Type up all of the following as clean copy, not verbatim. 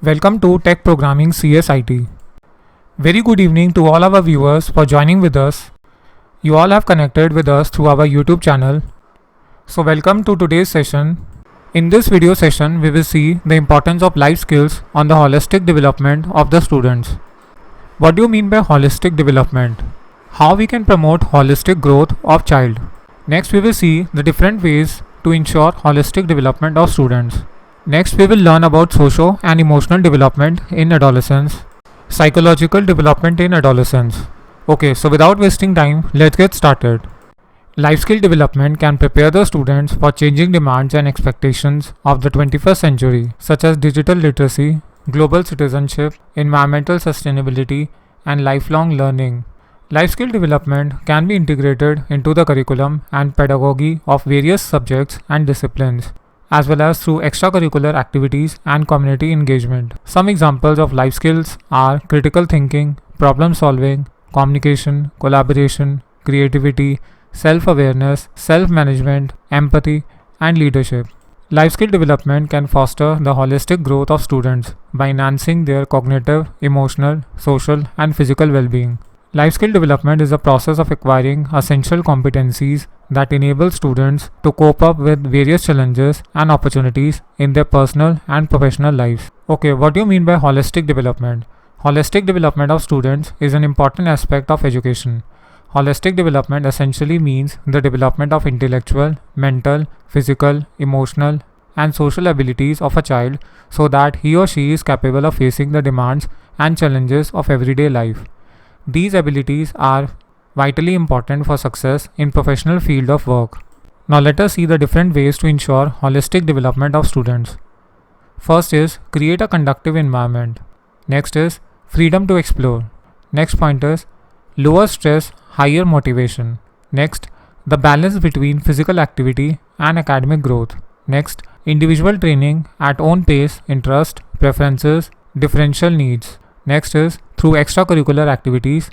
Welcome to Tech Programming CSIT. Very good evening to all our viewers for joining with us. You all have connected with us through our YouTube channel. So welcome to today's session. In this video session, we will see the importance of life skills on the holistic development of the students. What do you mean by holistic development? How we can promote holistic growth of child. Next, we will see the different ways to ensure holistic development of students. Next, we will learn about socio and emotional development in adolescence, psychological development in adolescence. Okay, so without wasting time, let's get started. Life skill development can prepare the students for changing demands and expectations of the 21st century, such as digital literacy, global citizenship, environmental sustainability, and lifelong learning. Life skill development can be integrated into the curriculum and pedagogy of various subjects and disciplines, as well as through extracurricular activities and community engagement. Some examples of life skills are critical thinking, problem solving, communication, collaboration, creativity, self-awareness, self-management, empathy, and leadership. Life skill development can foster the holistic growth of students by enhancing their cognitive, emotional, social, and physical well-being. Life skill development is a process of acquiring essential competencies that enable students to cope up with various challenges and opportunities in their personal and professional lives. Okay, what do you mean by holistic development? Holistic development of students is an important aspect of education. Holistic development essentially means the development of intellectual, mental, physical, emotional, and social abilities of a child so that he or she is capable of facing the demands and challenges of everyday life. These abilities are vitally important for success in professional field of work. Now let us see the different ways to ensure holistic development of students. First is create a conducive environment. Next is freedom to explore. Next point is lower stress, higher motivation. Next, the balance between physical activity and academic growth. Next, individual training at own pace, interest, preferences, differential needs. Next is through extracurricular activities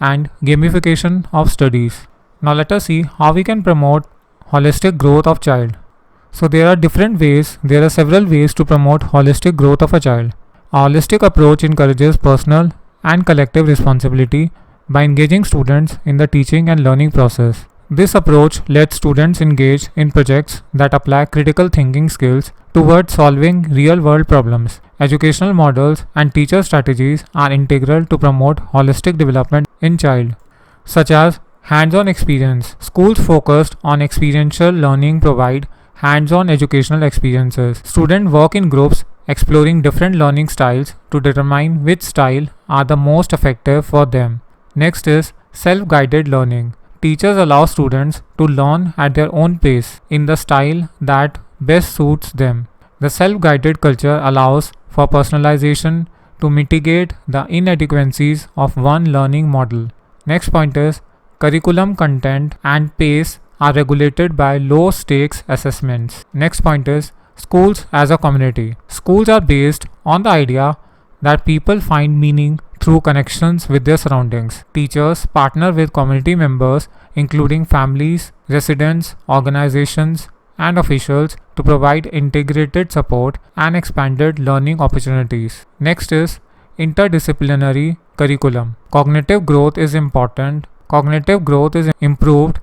and gamification of studies. Now let us see how we can promote holistic growth of child. So there are several ways to promote holistic growth of a child. A holistic approach encourages personal and collective responsibility by engaging students in the teaching and learning process. This approach lets students engage in projects that apply critical thinking skills towards solving real-world problems. Educational models and teacher strategies are integral to promote holistic development in child, such as hands-on experience. Schools focused on experiential learning provide hands-on educational experiences. Students work in groups exploring different learning styles to determine which style are the most effective for them. Next is self-guided learning. Teachers allow students to learn at their own pace in the style that best suits them. The self-guided culture allows for personalization to mitigate the inadequacies of one learning model. Next point is curriculum content and pace are regulated by low stakes assessments. Next point is schools as a community. Schools are based on the idea that people find meaning through connections with their surroundings. Teachers partner with community members, including families, residents, organizations, and officials, to provide integrated support and expanded learning opportunities. Next is interdisciplinary curriculum. Cognitive growth is important. Cognitive growth is improved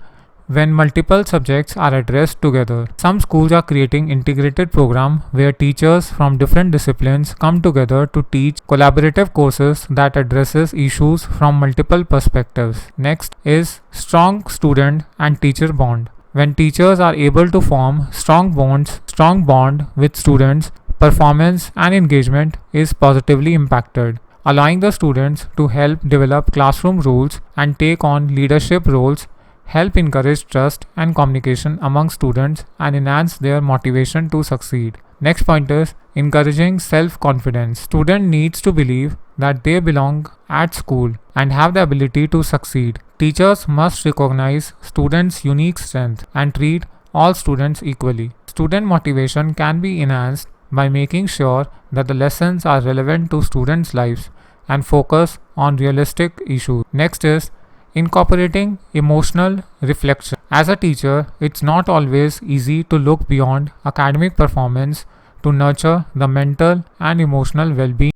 when multiple subjects are addressed together. Some schools are creating integrated programs where teachers from different disciplines come together to teach collaborative courses that addresses issues from multiple perspectives. Next is strong student and teacher bond. When teachers are able to form strong bond with students, performance and engagement is positively impacted, allowing the students to help develop classroom rules and take on leadership roles, help encourage trust and communication among students, and enhance their motivation to succeed. Next point is encouraging self-confidence. Student needs to believe that they belong at school and have the ability to succeed. Teachers must recognize students' unique strengths and treat all students equally. Student motivation can be enhanced by making sure that the lessons are relevant to students' lives and focus on realistic issues. Next is incorporating emotional reflection. As a teacher, it's not always easy to look beyond academic performance to nurture the mental and emotional well-being.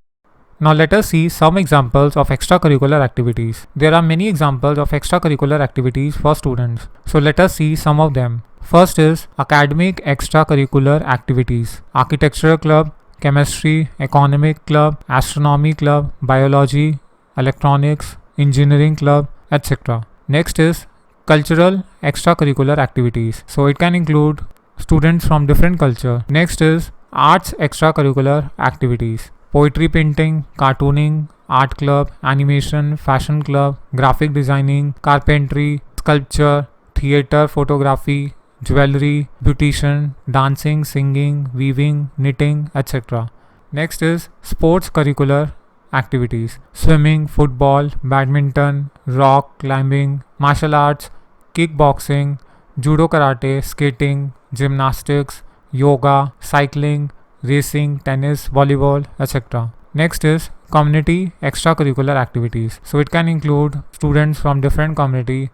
Now let us see some examples of extracurricular activities. There are many examples of extracurricular activities for students. So let us see some of them. First is academic extracurricular activities. Architecture club, chemistry, economic club, astronomy club, biology, electronics, engineering club, etc. Next is cultural extracurricular activities. So it can include students from different culture. Next is arts extracurricular activities. Poetry painting, cartooning, art club, animation, fashion club, graphic designing, carpentry, sculpture, theater, photography, jewelry, beautician, dancing, singing, weaving, knitting, etc. Next is sports curricular activities. Swimming, football, badminton, rock climbing, martial arts, kickboxing, judo, karate, skating, gymnastics, yoga, cycling, racing, tennis, volleyball, etc. Next is community extracurricular activities. So it can include students from different community.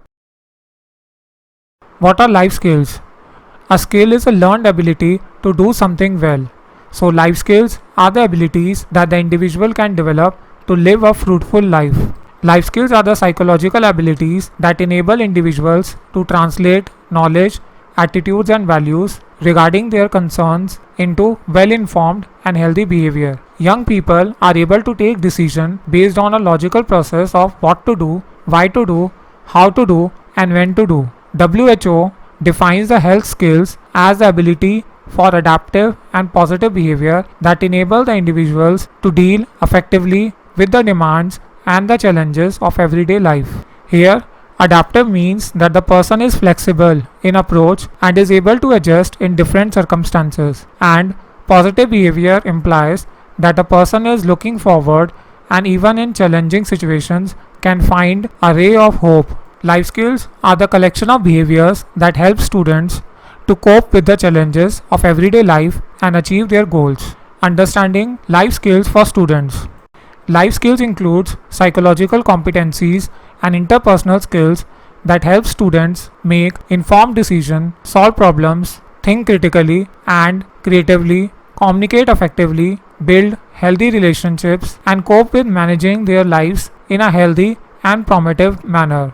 What are life skills? A skill is a learned ability to do something well. So life skills are the abilities that the individual can develop to live a fruitful life. Life skills are the psychological abilities that enable individuals to translate knowledge, attitudes and values regarding their concerns into well-informed and healthy behavior. Young people are able to take decisions based on a logical process of what to do, why to do, how to do and when to do. WHO defines the health skills as the ability for adaptive and positive behavior that enable the individuals to deal effectively with the demands and the challenges of everyday life. Here, adaptive means that the person is flexible in approach and is able to adjust in different circumstances. And positive behavior implies that a person is looking forward and even in challenging situations can find a ray of hope. Life skills are the collection of behaviors that help students to cope with the challenges of everyday life and achieve their goals. Understanding life skills for students. Life skills includes psychological competencies and interpersonal skills that help students make informed decisions, solve problems, think critically and creatively, communicate effectively, build healthy relationships, and cope with managing their lives in a healthy and promotive manner.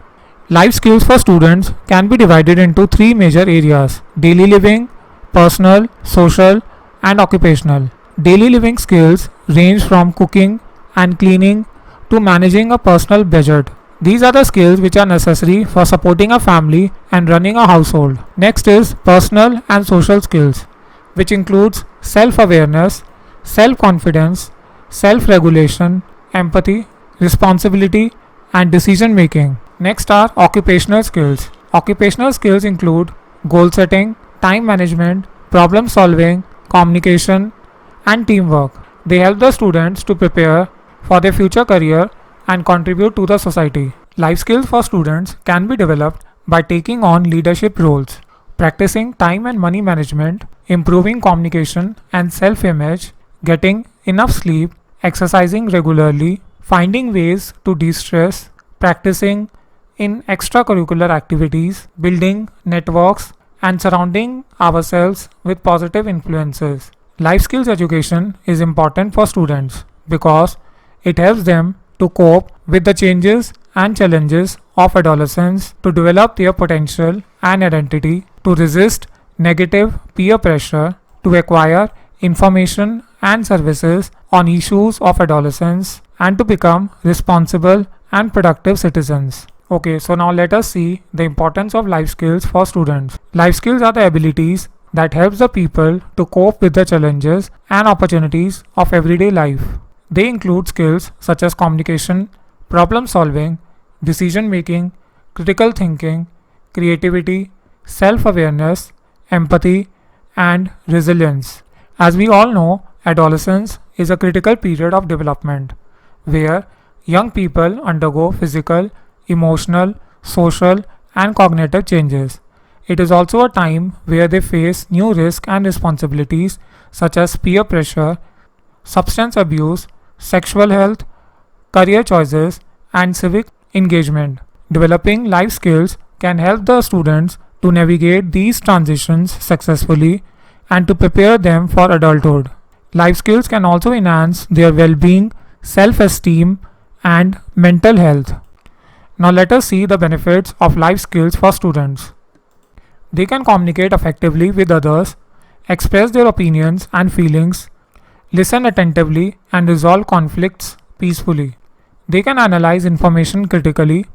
Life skills for students can be divided into three major areas: daily living, personal, social, and occupational. Daily living skills range from cooking and cleaning to managing a personal budget. These are the skills which are necessary for supporting a family and running a household. Next is personal and social skills, which includes self-awareness, self-confidence, self-regulation, empathy, responsibility, and decision making. Next are occupational skills. Occupational skills include goal setting, time management, problem solving, communication, and teamwork. They help the students to prepare for their future career and contribute to the society. Life skills for students can be developed by taking on leadership roles, practicing time and money management, improving communication and self-image, getting enough sleep, exercising regularly, finding ways to de-stress, practicing in extracurricular activities, building networks, and surrounding ourselves with positive influences. Life skills education is important for students because it helps them to cope with the changes and challenges of adolescence, to develop their potential and identity, to resist negative peer pressure, to acquire information and services on issues of adolescence, and to become responsible and productive citizens. Okay, so now let us see the importance of life skills for students. Life skills are the abilities that helps the people to cope with the challenges and opportunities of everyday life. They include skills such as communication, problem solving, decision making, critical thinking, creativity, self-awareness, empathy, and resilience. As we all know, adolescence is a critical period of development where young people undergo physical, emotional, social, and cognitive changes. It is also a time where they face new risks and responsibilities such as peer pressure, substance abuse, sexual health, career choices, and civic engagement. Developing life skills can help the students to navigate these transitions successfully and to prepare them for adulthood. Life skills can also enhance their well being, self esteem, and mental health. Now, let us see the benefits of life skills for students. They can communicate effectively with others, express their opinions and feelings, listen attentively, and resolve conflicts peacefully. They can analyze information critically,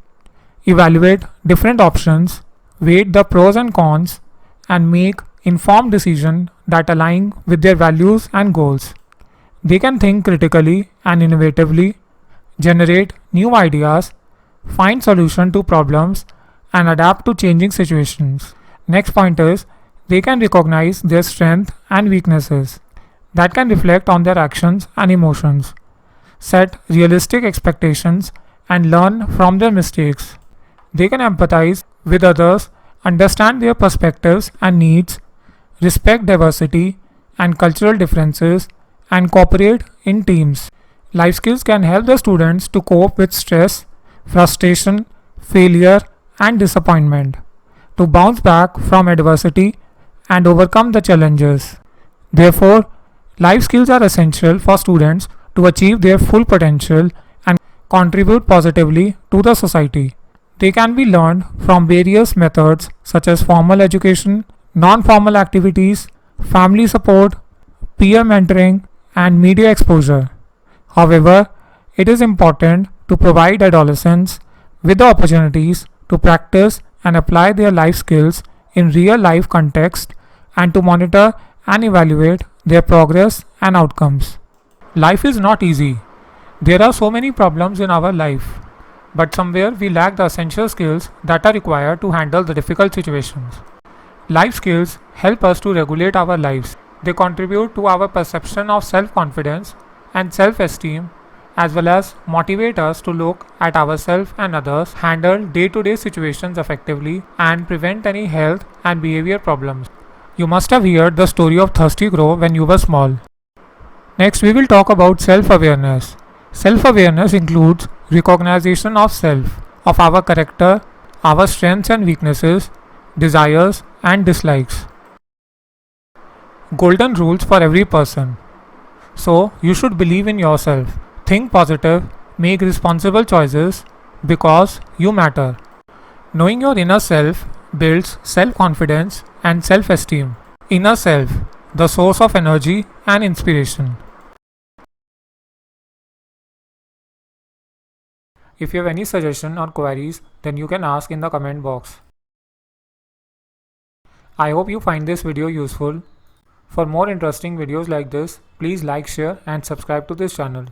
evaluate different options, weigh the pros and cons, and make informed decisions that align with their values and goals. They can think critically and innovatively, generate new ideas, find solutions to problems, and adapt to changing situations. Next point is they can recognize their strengths and weaknesses that can reflect on their actions and emotions, set realistic expectations, and learn from their mistakes. They can empathize with others, understand their perspectives and needs, respect diversity and cultural differences, and cooperate in teams. Life skills can help the students to cope with stress, frustration, failure, and disappointment, to bounce back from adversity and overcome the challenges. Therefore, life skills are essential for students to achieve their full potential and contribute positively to the society. They can be learned from various methods such as formal education, non formal activities, family support, peer mentoring, and media exposure. However, it is important to provide adolescents with the opportunities to practice and apply their life skills in real life context and to monitor and evaluate their progress and outcomes. Life is not easy. There are so many problems in our life, but somewhere we lack the essential skills that are required to handle the difficult situations. Life skills help us to regulate our lives. They contribute to our perception of self confidence and self esteem, as well as motivate us to look at ourselves and others, handle day to day situations effectively, and prevent any health and behavior problems. You must have heard the story of Thirsty Crow when you were small. Next, we will talk about self awareness. Self awareness includes recognition of self, of our character, our strengths and weaknesses, desires and dislikes. Golden rules for every person. So, you should believe in yourself, think positive, make responsible choices because you matter. Knowing your inner self builds self confidence and self esteem. Inner self, the source of energy and inspiration. If you have any suggestion or queries, then you can ask in the comment box. I hope you find this video useful. For more interesting videos like this, please like, share and subscribe to this channel.